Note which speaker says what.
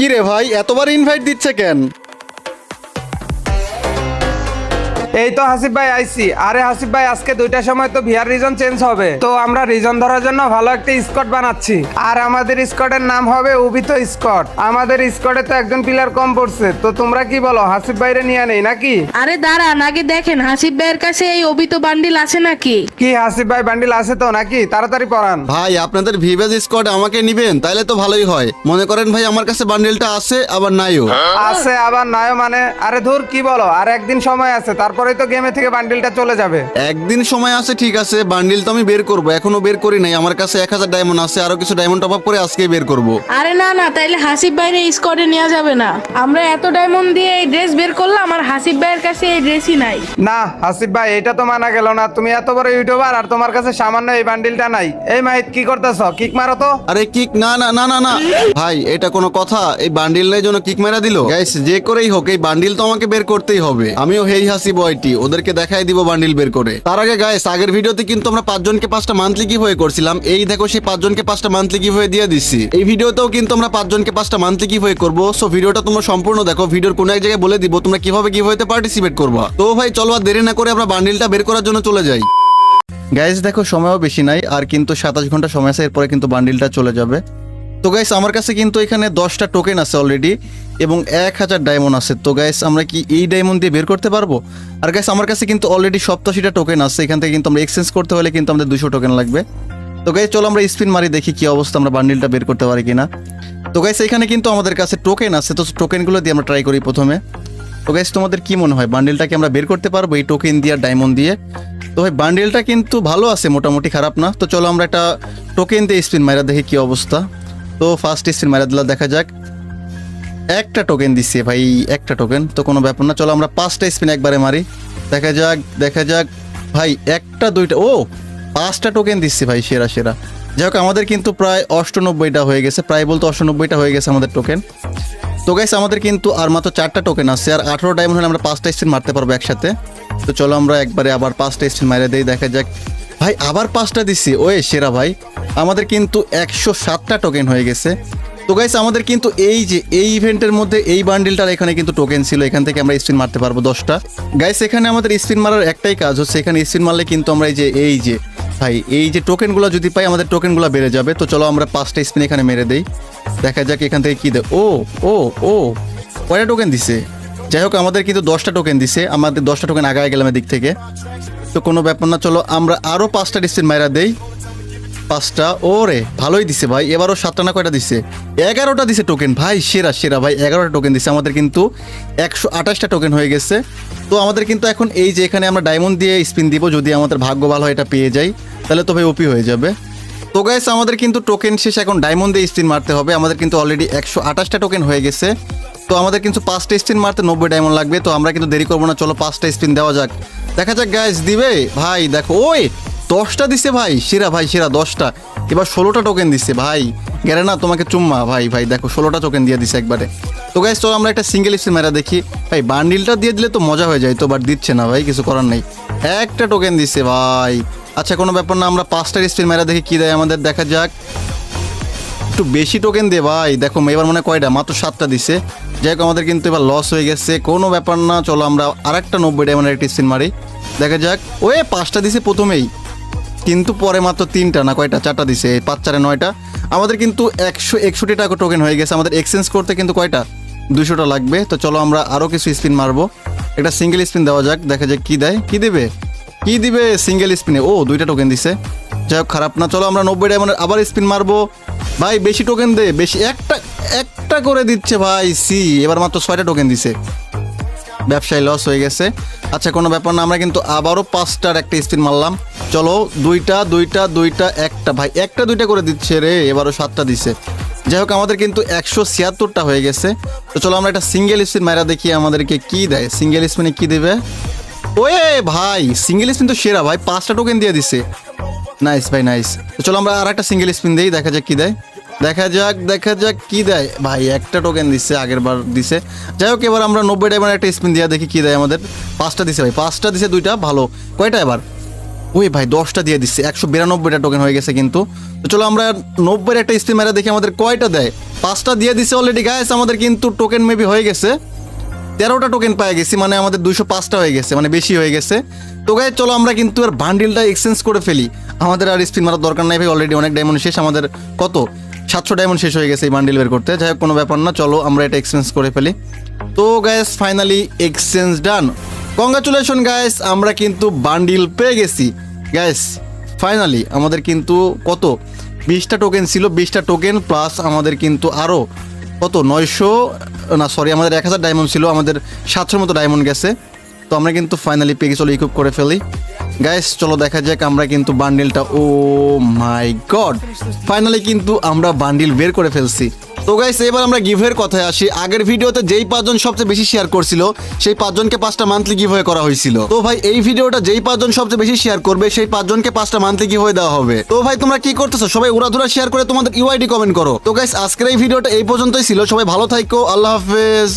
Speaker 1: কি রে ভাই, এতবার ইনভাইট দিচ্ছে কেন?
Speaker 2: এই তো হাসিব ভাই আইছি। আরে হাসিব ভাই, আজকে 2টার সময় তো ভিআর রিজন চেঞ্জ হবে, তো আমরা রিজন ধরার জন্য ভালো একটা স্কোয়াড বানাচ্ছি। আর আমাদের স্কোয়াডের নাম হবে অভিত স্কোয়াড। আমাদের স্কোয়াডে তো একজন প্লেয়ার কম পড়ছে, তো তোমরা কি বলো হাসিব ভাইরে নিয়ে নেই নাকি?
Speaker 3: আরে দাঁড়ান, আগে দেখেন হাসিব ভাইয়ের কাছে এই অবিত বান্ডিল আছে নাকি।
Speaker 2: কি হাসিব ভাই বান্ডিল আছে তো নাকি? তাড়াতাড়ি পড়ান।
Speaker 1: ভাই আপনাদের ভিভেজ স্কোয়াড আমাকে নিবেন তাইলে তো ভালোই হয়। মনে করেন ভাই আমার কাছে বান্ডেলটা আছে আবার নাইও।
Speaker 2: আছে আবার নয় মানে? আরে ধুর, কি বলো, আর একদিন সময় আছে, তারপরেই তো গেমে থেকে বান্ডিলটা চলে যাবে।
Speaker 1: একদিন সময় আছে ঠিক আছে, বান্ডিল তো আমি বের করবো, এখনো বের করি নাই। আমার কাছে 1000 ডায়মন্ড আছে, আরো কিছু ডায়মন্ড টপ আপ করে আজকেই বের করবো।
Speaker 3: আরে না না, তাইলে হাসিব ভাইয়ের এই স্কোয়াডে নেওয়া যাবে না। আমরা এত ডায়মন্ড দিয়ে এই ড্রেস বের করলাম, আর হাসিব ভাইয়ের কাছে এই ড্রেসই নাই।
Speaker 2: না হাসিব ভাই, এটা তো মানা গেল না। তুমি এত বড় ইউটিউবার আর তোমার কাছে সামান্য এই বান্ডিলটা নাই। এই মাহিত কি করতেছ? কিক মারো তো।
Speaker 1: আরে কিক না না না না না ভাই, এটা কোনো কথা? এই বান্ডিল নাই জন্য কিক মেরা দিল? গাইস যে করেই হোক এই বান্ডিল তো আমাকে বের করতেই হবে। আমিও হেই হাসি বয়টি ওদেরকে দেখাই দিব বান্ডিল বের করে। তার আগে গাইস, আগের ভিডিওতে কিন্তু আমরা 5 জনকে 5টা মান্থলি গিভ হয়ে করছিলাম। এই দেখো সেই 5 জনকে 5টা মান্থলি গিভ হয়ে দিয়ে দিচ্ছি। এই ভিডিওতেও কিন্তু আমরা 5 জনকে 5টা মান্থলি গিভ হয়ে করবো। সো ভিডিওটা তোমরা সম্পূর্ণ দেখো, ভিডিওর কোনো এক জায়গায় বলে দিব তোমরা কিভাবে গিভ হইতে পার্টিসিপেট করবা। তো ভাই চলো আর দেরি না করে আমরা বান্ডিলটা বের করার জন্য চলে যাই। গাইস দেখো সময়ও বেশি নাই, আর কিন্তু 27 ঘন্টা সময় আছে, এরপরে কিন্তু বান্ডিলটা চলে যাবে। তো গাইস আমার কাছে কিন্তু এখানে 10টা টোকেন আছে অলরেডি এবং 1000 ডায়মন্ড আছে। তো গাইস আমরা কি এই ডায়মন্ড দিয়ে বের করতে পারবো? আর গাইস আমার কাছে কিন্তু অলরেডি 87টা টোকেন আছে। এখান থেকে কিন্তু আমরা এক্সচেঞ্জ করতে হলে কিন্তু আমাদের 200 টোকেন লাগবে। তো গাইস চলো আমরা স্পিন মারি, দেখি কি অবস্থা, আমরা বান্ডিলটা বের করতে পারি কিনা। তো গাইস এখানে কিন্তু আমাদের কাছে টোকেন আছে, তো টোকেনগুলো দিয়ে আমরা ট্রাই করি প্রথমে। তো গাইস তোমাদের কি মনে হয় বান্ডিলটাকে আমরা বের করতে পারবো এই টোকেন দিয়ে আর ডায়মন্ড দিয়ে? তো ভাই বান্ডিলটা কিন্তু ভালো আছে, মোটামুটি খারাপ না। তো চলো আমরা একটা টোকেন দিয়ে স্পিন মারা দেখি কি অবস্থা। তো ফার্স্ট স্পিন মারা দিলা, দেখা যাক। একটা টোকেন দিচ্ছে ভাই, একটা টোকেন তো কোনো ব্যাপার না। চলো আমরা 5টা স্পিন একবারে মারি, দেখা যাক দেখা যাক। ভাই একটা দুইটা, ও 5টা টোকেন দিচ্ছে ভাই, সেরা সেরা। যাই হোক আমাদের কিন্তু প্রায় 98টা হয়ে গেছে, প্রায় বলতে 98টা হয়ে গেছে আমাদের টোকেন। তো গাইস আমাদের কিন্তু আর মাত্র 4টা টোকেন আছে, আর 18 ডায়মন্ড হলে আমরা 5টা স্পিন মারতে পারবো একসাথে। তো চলো আমরা একবারে আবার 5টা স্পিন মারে দেই, দেখা যাক। ভাই আবার 5টা দিচ্ছি, ওয়ে সেরা ভাই। আমাদের কিন্তু 107টা টোকেন হয়ে গেছে। তো গাইস আমাদের কিন্তু এই যে এই ইভেন্টের মধ্যে এই বান্ডিলটার এখানে কিন্তু টোকেন ছিল, এখান থেকে আমরা স্পিন মারতে পারবো 10টা। গাইস এখানে আমাদের স্পিন মারার একটাই কাজ হচ্ছে, এখানে স্পিন মারলে কিন্তু আমরা এই যে ভাই এই যে টোকেনগুলো যদি পাই আমাদের টোকেনগুলো বেড়ে যাবে। তো চলো আমরা 5টা স্পিন এখানে মেরে দেই, দেখা যাক এখান থেকে কি দেয়। ও ও ও কয়টা টোকেন দিছে? যাই হোক আমাদের কিন্তু 10টা টোকেন দিছে, আমাদের 10টা টোকেন আগায় গেলাম এদিক থেকে। তো কোনো ব্যাপার না, চলো আমরা আরও 5টা স্পিন মাইরা দেই। 5টা, ওরে ভালোই দিছে ভাই। এবারও 7টা না কয়টা দিছে? 11টা দিছে টোকেন ভাই, সেরা সেরা ভাই। 11টা টোকেন দিছে, আমাদের কিন্তু 128টা টোকেন হয়ে গেছে। তো আমাদের কিন্তু এখন এই যে এখানে আমরা ডায়মন্ড দিয়ে স্পিন দিব, যদি আমাদের ভাগ্য ভালো হয় এটা পেয়ে যাই তাহলে তো ভাই ওপি হয়ে যাবে। তো গাইস আমাদের কিন্তু টোকেন শেষ, এখন ডায়মন্ড দিয়ে স্পিন মারতে হবে। আমাদের কিন্তু অলরেডি 128টা টোকেন হয়ে গেছে। তো আমাদের কিন্তু 5টা স্পিন মারতে 90 ডায়মন্ড লাগবে। তো আমরা কিন্তু দেরি করবো না, চলো 5টা স্পিন দেওয়া যাক, দেখা যাক গাইস দিবে। ভাই দেখো ওই 10টা দিছে ভাই, সেরা ভাই সেরা 10টা। এবার 16টা টোকেন দিচ্ছে ভাই, গেলে না তোমাকে চুম্মা। ভাই ভাই দেখো 16টা টোকেন দিয়ে দিছে একবারে। তো গাইস চলো আমরা একটা সিঙ্গেল স্পিন মেরা দেখি। ভাই বান্ডিলটা দিয়ে দিলে তো মজা হয়ে যায়, তো বাট দিচ্ছে না ভাই, কিছু করার নেই। একটা টোকেন দিচ্ছে ভাই, আচ্ছা কোনো ব্যাপার না, আমরা 5টা স্পিন মেরা দেখি কি দেয় আমাদের, দেখা যাক। একটু বেশি টোকেন দে ভাই, দেখো এবার মনে হয় কয়টা, মাত্র 7টা দিছে। যাই হোক আমাদের কিন্তু এবার লস হয়ে গেছে, কোনো ব্যাপার না। চলো আমরা আরেকটা 90 ডায়মন্ডের একটা স্পিন মারি, দেখা যাক। ওয়ে 5টা দিছে প্রথমেই, কিন্তু পরে মাত্র 3টা না কয়টা, 4টা দিছে। 5 4 9টা। আমাদের কিন্তু 161 টাকা টোকেন হয়ে গেছে। আমাদের এক্সচেঞ্জ করতে কিন্তু কয়টা, 200টা লাগবে। তো চলো আমরা আরও কিছু স্পিন মারবো, একটা সিঙ্গেল স্পিন দেওয়া যাক, দেখা যাক কি দেয়, কি দেবে কি দিবে সিঙ্গেল স্পিনে। ও 2টা টোকেন দিছে, যাই হোক খারাপ না। চলো আমরা 90 ডায়মন্ডের আবার স্পিন মারবো। ভাই বেশি টোকেন দে, বেশি, একটা করে দিচ্ছে ভাই। এবার মাত্র 6টা টোকেন দিছে, ব্যবসায় লস হয়ে গেছে। আচ্ছা কোনো ব্যাপার না, আমরা কিন্তু আবারও 5টার একটা স্পিন মারলাম। চলো 2টা 2টা 2টা 1টা, ভাই 1টা 2টা করে দিচ্ছে রে, এবারও 7টা দিছে। যাই হোক আমাদের কিন্তু 176টা হয়ে গেছে। তো চলো আমরা একটা সিঙ্গেল স্পিন মারা দেখি আমাদেরকে কি দেয়, সিঙ্গেল স্পিনে কি দেবে। ওয়ে ভাই সিঙ্গেল স্পিন তো সেরা ভাই, 5টা টোকেন দিয়ে দিছে, নাইস ভাই নাইস। তো চলো আমরা আর একটা সিঙ্গেল স্পিন দিই, দেখা যাক কি দেয়, দেখা যাক কি দেয়। ভাই একটা টোকেন দিচ্ছে, আগের বার দিছে। যাই হোক এবার আমরা 90 ডায়মন্ড একটা স্পিন দিয়ে দেখি কি দেয় আমাদের। 5টা দিছে ভাই, 5টা দিছে, 2টা ভালো। কয়টা এবার? ওই ভাই 10টা দিয়ে দিচ্ছে, 192টা টোকেন হয়ে গেছে কিন্তু। তো চলো আমরা 90-এর একটা স্পিন মেরে দেখি আমাদের কয়টা দেয়। 5টা দিয়ে দিছে অলরেডি গাইস, আমাদের কিন্তু টোকেন মেবি হয়ে গেছে 13টা টোকেন পেয়ে গেছি, মানে আমাদের 205টা হয়ে গেছে, মানে বেশি হয়ে গেছে। তো গাইস চলো আমরা কিন্তু এর বান্ডিলটা এক্সচেঞ্জ করে ফেলি, আমাদের আর স্পিন মারার দরকার নাই ভাই, অলরেডি অনেক ডায়মন্ড শেষ, আমাদের কত 700 ডায়মন্ড শেষ হয়ে গেছে এই বান্ডিল বের করতে। যাই হোক কোনো ব্যাপার না, চলো আমরা এটা এক্সচেঞ্জ করে ফেলি। তো গাইস ফাইনালি এক্সচেঞ্জ ডান, কংগ্রাচুলেশন গাইস, আমরা কিন্তু বান্ডিল পেয়ে গেছি গাইস। ফাইনালি আমাদের কিন্তু কত 20টা টোকেন ছিল, 20টা টোকেন প্লাস আমাদের কিন্তু আরও কত 900 না সরি আমাদের 1000 ডায়মন্ড ছিল, আমাদের 700-র মতো ডায়মন্ড গেছে। তো আমরা কিন্তু ফাইনালি পেয়ে চলো ইকুইপ করে ফেলি গাইস। চলো দেখা যাক আমরা কিন্তু বান্ডিলটা, ও মাই গড ফাইনালি কিন্তু আমরা বান্ডিল বের করে ফেলছি। তো গাইস এবার আমরা গিভওয়ের কথায় আসি। আগের ভিডিওতে যেই 5 জন সবচেয়ে বেশি শেয়ার করছিল সেই 5 জনকে 5টা মান্থলি গিভওয়ে করা হয়েছিল। তো ভাই এই ভিডিওটা যেই 5 জন সবচেয়ে বেশি শেয়ার করবে সেই 5 জনকে 5টা মান্থলি গিভওয়ে দেওয়া হবে। তো ভাই তোমরা কি করতেছো, সবাই উড়াধুরা শেয়ার করে তোমাদের ইউআইডি কমেন্ট করো। তো গাইস আজকের এই ভিডিওটা এই পর্যন্তই ছিল, সবাই ভালো থাকো, আল্লাহ হাফেজ।